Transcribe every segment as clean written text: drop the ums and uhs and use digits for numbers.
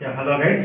Yeah, hello guys.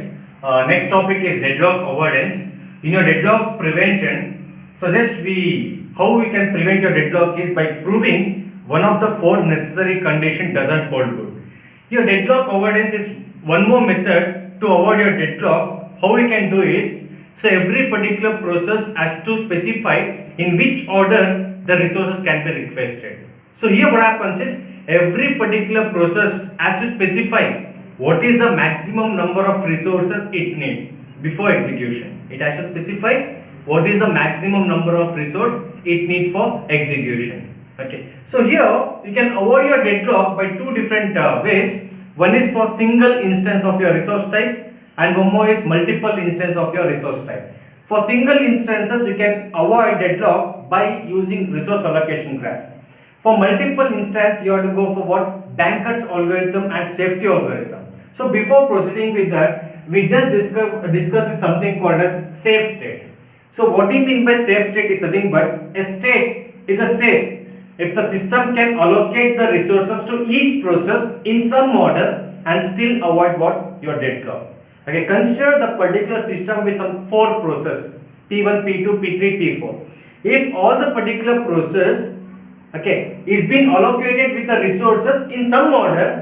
Next topic is deadlock avoidance. In your deadlock prevention, so just we how we can prevent your deadlock is by proving one of the four necessary condition doesn't hold good. Your deadlock avoidance is one more method to avoid your deadlock. How we can do is, so every particular process has to specify in which order the resources can be requested. So here what happens is every particular process has to specify what is the maximum number of resources it needs before execution. It has to specify what is the maximum number of resource it needs for execution. Okay, so here you can avoid your deadlock by two different ways. One is for single instance of your resource type and one more is multiple instance of your resource type. For single instances you can avoid deadlock by using resource allocation graph. For multiple instance you have to go for what? Banker's algorithm and safety algorithm. So before proceeding with that, we just discuss with something called as safe state. So what do you mean by safe state is nothing but a state is a safe if the system can allocate the resources to each process in some order and still avoid what? Your deadlock. Okay, consider the particular system with some four processes P1, P2, P3, P4. If all the particular process is being allocated with the resources in some order,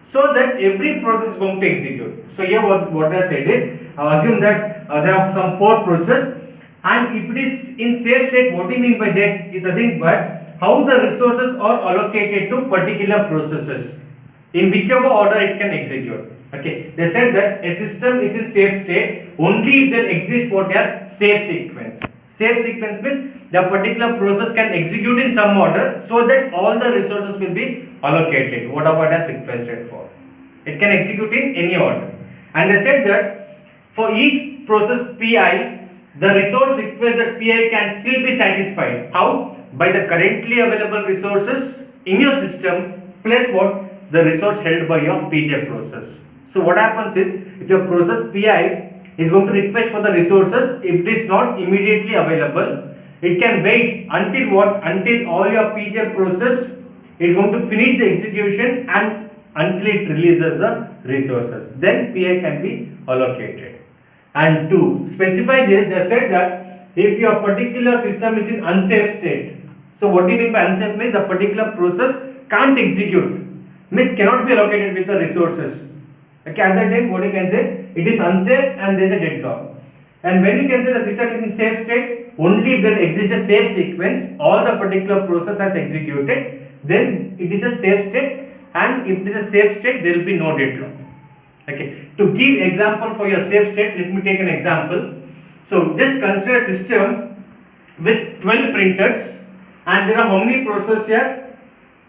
so that every process is going to execute. So here what I said is, assume that there are some four processes, and if it is in safe state, what do you mean by that is nothing but how the resources are allocated to particular processes in whichever order it can execute. Okay, they said that a system is in safe state only if there exists what are safe sequence. Safe sequence means the particular process can execute in some order so that all the resources will be allocated whatever it has requested for. It can execute in any order. And they said that for each process Pi, the resource requested Pi can still be satisfied. How? By the currently available resources in your system plus what? The resource held by your Pj process. So what happens is, if your process Pi is going to request for the resources, if it is not immediately available, it can wait until what? Until all your Pj process is going to finish the execution and until it releases the resources. Then Pi can be allocated. And to specify this, they said that if your particular system is in unsafe state. So what do you mean by unsafe? Means a particular process can't execute. Means cannot be allocated with the resources. Okay, at that time what you can say is it is unsafe and there is a deadlock. And when you can say the system is in safe state, only if there exists a safe sequence, all the particular process has executed, then it is a safe state, and if it is a safe state, there will be no deadlock. Okay, to give example for your safe state, let me take an example. So just consider a system with 12 printers, and there are how many processes here?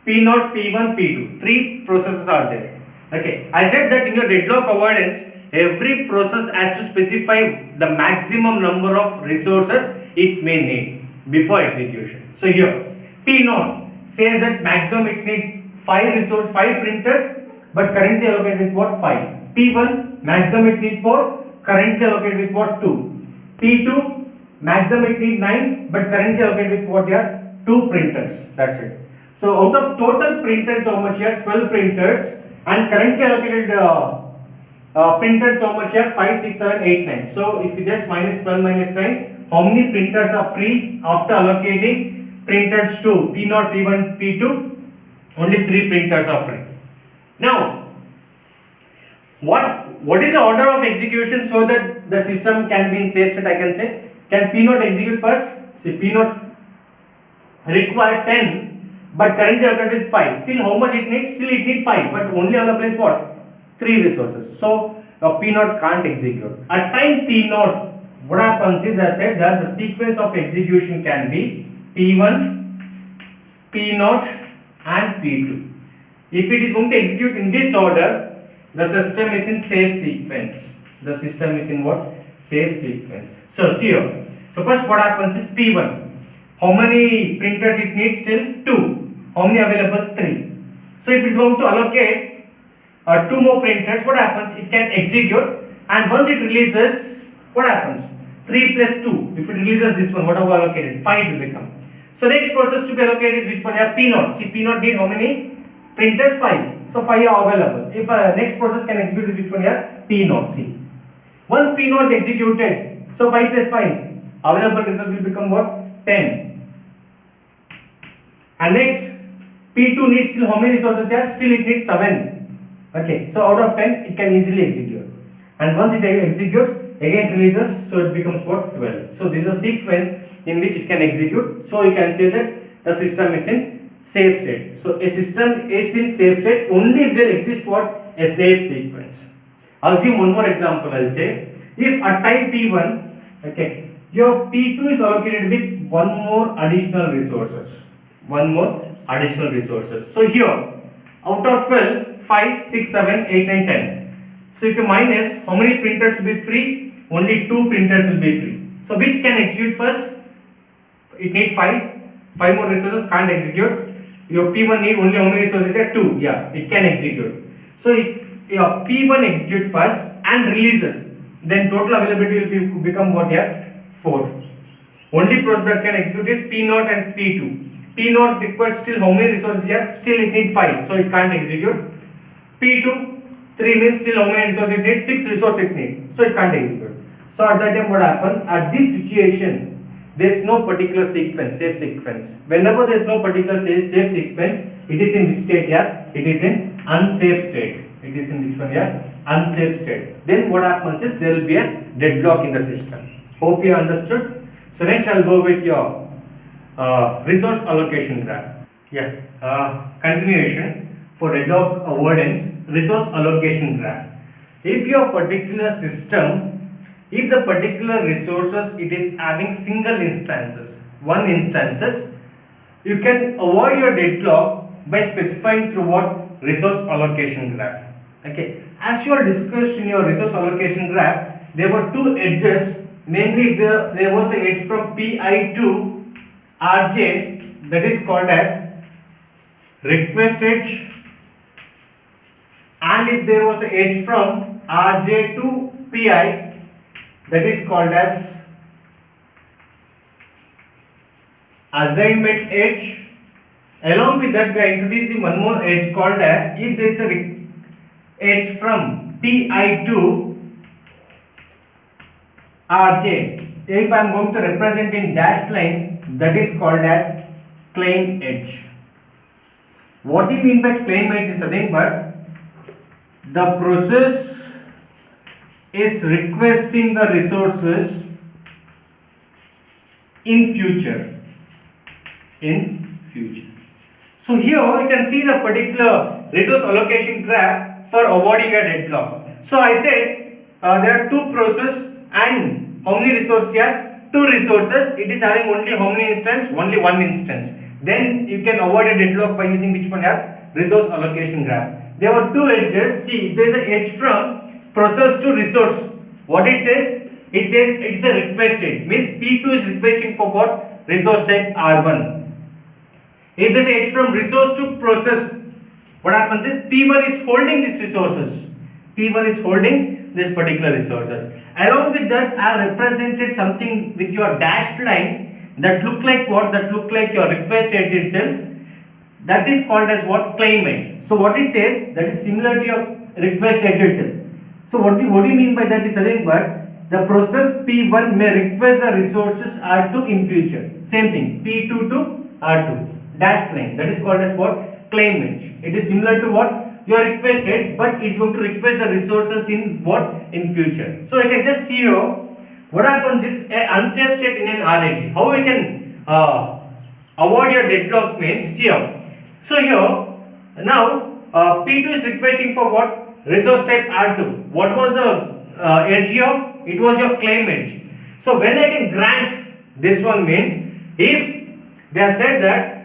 P0, P1, P2. 3 processes are there. Okay, I said that in your deadlock avoidance, every process has to specify the maximum number of resources it may need before execution. So here, P0 says that maximum it needs 5 printers, but currently allocated with what? 5. P1 maximum it needs 4, currently allocated with what? 2. P2 maximum it needs 9, but currently allocated with what? Here 2 printers. That's it. So out of total printers, how much here? 12 printers, and currently allocated printers how much here? 5, 6, 7, 8, 9. So if you just minus 12 minus 9, how many printers are free after allocating printers to P0, P1, P2? Only 3 printers are free. Now, what is the order of execution so that the system can be in safe state? I can say, can P0 execute first? See, P0 require 10, but currently allocated with 5. Still how much it needs? Still it needs 5, but only available is what? 3 resources. So P0 can't execute. At time P0, what happens is, I said that the sequence of execution can be P1, P0 and P2. If it is going to execute in this order, the system is in safe sequence. The system is in what? Safe sequence. So see here. So first what happens is P1. How many printers it needs? Still 2. How many available? 3. So if it is going to allocate 2 more printers, what happens? It can execute, and once it releases, what happens? 3 plus 2. If it releases this one, what have allocated? 5 will become. So next process to be allocated is which one? Here P0. See, P0 need how many printers? 5. So 5 are available. If next process can execute is which one here? P naught. See, once P naught executed, so 5 plus 5, available resource will become what? 10. And next, P2 needs still how many resources here? Still it needs 7. Okay, so out of 10, it can easily execute. And once it executes, again releases, so it becomes what? 12. So this is a sequence in which it can execute. So you can say that the system is in safe state. So a system is in safe state only if there exists what? A safe sequence. I'll assume one more example. I'll say if at time P1, okay, your P2 is allocated with one more additional resources. So here, out of 12, 5, 6, 7, 8 and 10. So if you minus, how many printers will be free? Only 2 printers will be free. So which can execute first? It needs 5 more resources, can't execute. Your P1 need only how many resources? 2. Yeah, it can execute. So if your P1 execute first and releases, then total availability will become what here? 4. Only process that can execute is P0 and P2. P0 requires still how many resources here? Still it needs 5, so it can't execute. P2, 3 means still how many resources it needs? 6 resources it needs, so it can't execute. So at that time what happens? At this situation, there is no particular sequence, safe sequence. Whenever there is no particular safe sequence, it is in which state here? It is in unsafe state. It is in which one here? Unsafe state. Then what happens is there will be a deadlock in the system. Hope you understood. So next I'll go with your resource allocation graph. Continuation for deadlock avoidance, resource allocation graph. If your particular system, if the particular resources it is having single instances, one instances, you can avoid your deadlock by specifying through what? Resource allocation graph. Okay, as you are discussed in your resource allocation graph, there were 2 edges, namely there was an edge from Pi to Rj, that is called as request edge, and if there was an edge from Rj to Pi, that is called as assignment edge. Along with that, we are introducing one more edge called as, if there is a edge from Pi to Rj, if I am going to represent in dashed line, that is called as claim edge. What do you mean by claim edge is nothing but the process is requesting the resources in future. So here you can see the particular resource allocation graph for avoiding a deadlock. So I said there are 2 processes and how many resources here? 2 resources. It is having only how many instance? Only 1 instance. Then you can avoid a deadlock by using which one here? Resource allocation graph. There are 2 edges. See, if there is an edge from process to resource, what it says? It says it is a request edge. Means P2 is requesting for what? Resource type R1. If there is an edge from resource to process, what happens is P1 is holding these resources. P1 is holding this particular resources. Along with that, I have represented something with your dashed line that look like what? That look like your request edge itself. That is called as what? Claim edge. So what it says, that is similar to your request edge itself. So what do you mean by that is nothing but the process P1 may request the resources R2 in future. Same thing, P2 to R2. Dashed line. That is called as what? Claim edge. It is similar to what? You are requested, but it's going to request the resources in what? In future. So you can just see here, what happens is an unsafe state in an RAG. How we can avoid your deadlock means here. So here, now P2 is requesting for what? Resource type R2. What was the edge here? It was your claim edge. So when I can grant this one means, if they have said that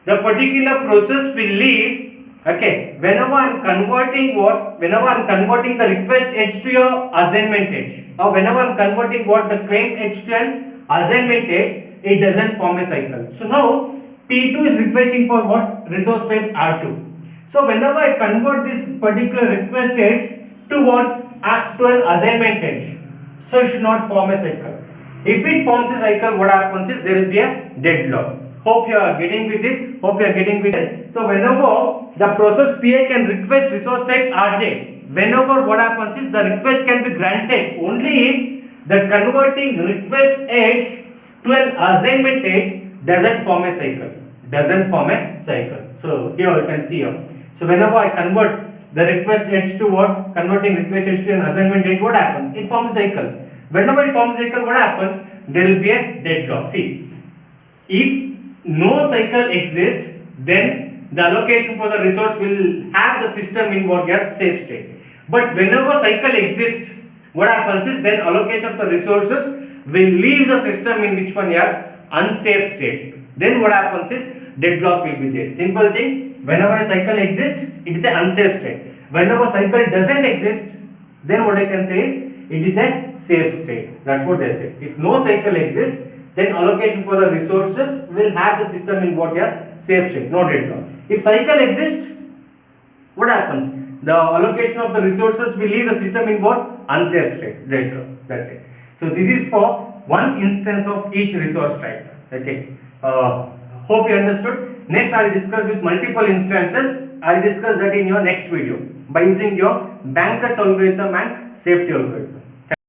the particular process will leave, okay, whenever I am converting what? Whenever I am converting the request edge to your assignment edge, or whenever I am converting what? The claim edge to an assignment edge, it doesn't form a cycle. So now P2 is requesting for what? Resource type R2. So whenever I convert this particular request edge to what? To an assignment edge, so it should not form a cycle. If it forms a cycle, what happens is there will be a deadlock. Hope you are getting with this. Hope you are getting with it. So whenever the process PI can request resource type RJ, whenever what happens is the request can be granted only if the converting request edge to an assignment edge doesn't form a cycle. Doesn't form a cycle. So here you can see here. So whenever I convert the request edge to what? Converting request edge to an assignment edge, what happens? It forms a cycle. Whenever it forms a cycle, what happens? There will be a deadlock. See, if no cycle exists, then the allocation for the resource will have the system in what your safe state. But whenever cycle exists, what happens is then allocation of the resources will leave the system in which one your unsafe state. Then what happens is deadlock will be there. Simple thing, whenever a cycle exists, it is an unsafe state. Whenever cycle doesn't exist, then what I can say is it is a safe state. That's what they say. If no cycle exists, then allocation for the resources will have the system in what your safe state, no deadlock. If cycle exists, what happens? The allocation of the resources will leave the system in what? Unsafe state, deadlock. That's it. So this is for one instance of each resource type. Okay. Hope you understood. Next I will discuss with multiple instances. I will discuss that in your next video by using your Banker's algorithm and safety algorithm.